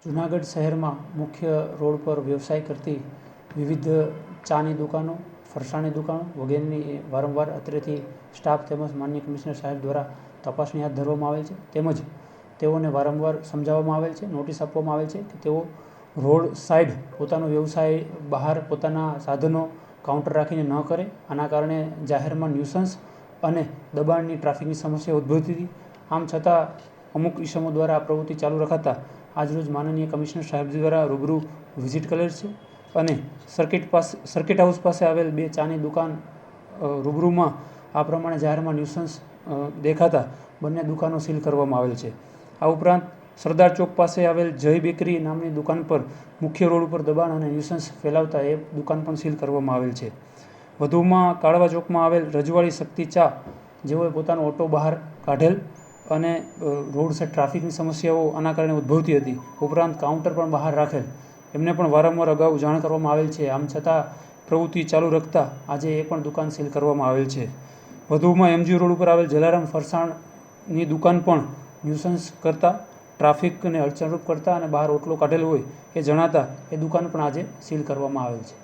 જૂનાગઢ શહેરમાં મુખ્ય રોડ પર વ્યવસાય કરતી વિવિધ ચાની દુકાનો, ફરસાણની દુકાનો વગેરેની વારંવાર અત્રેથી સ્ટાફ તેમજ માનનીય કમિશનર સાહેબ દ્વારા તપાસણી હાથ ધરવામાં આવેલ છે. તેમજ તેઓને વારંવાર સમજાવવામાં આવેલ છે, નોટિસ આપવામાં આવેલ છે કે તેઓ રોડ સાઈડ પોતાનો વ્યવસાય બહાર પોતાના સાધનો કાઉન્ટર રાખીને ન કરે. આના કારણે જાહેરમાં ન્યુસન્સ અને દબાણની ટ્રાફિકની સમસ્યા ઉદ્ભવતી હતી. આમ છતાં અમુક ઇસમો દ્વારા આ પ્રવૃત્તિ ચાલુ રખાતા આજરોજ માનનીય કમિશનર સાહેબ દ્વારા રૂબરૂ વિઝિટ કરેલ છે અને સર્કિટ હાઉસ પાસે આવેલ 2 ચાની દુકાન રૂબરૂમાં આ પ્રમાણે જાહેરમાં ન્યુસન્સ દેખાતા બંને દુકાનો સીલ કરવામાં આવેલ છે. આ ઉપરાંત સરદાર ચોક પાસે આવેલ જય બેકરી નામની દુકાન પર મુખ્ય રોડ ઉપર દબાણ અને ન્યુસન્સ ફેલાવતા એ દુકાન પણ સીલ કરવામાં આવેલ છે. વધુમાં કાળવા ચોકમાં આવેલ રજવાડી શક્તિ ચા જેઓએ પોતાનો ઓટો બહાર કાઢેલ અને રોડ સાઈડ ટ્રાફિકની સમસ્યાઓ આના કારણે ઉદ્ભવતી હતી. ઉપરાંત કાઉન્ટર પણ બહાર રાખેલ, એમને પણ વારંવાર અગાઉ જાણ કરવામાં આવેલ છે. આમ છતાં પ્રવૃત્તિ ચાલુ રાખતા આજે એ પણ દુકાન સીલ કરવામાં આવેલ છે. વધુમાં એમજી રોડ ઉપર આવેલ જલારામ ફરસાણની દુકાન પણ ન્યુસન્સ કરતા, ટ્રાફિકને અડચણરૂપ કરતા અને બહાર ઓટલો કાઢેલો હોય એ જણાતા એ દુકાન પણ આજે સીલ કરવામાં આવેલ છે.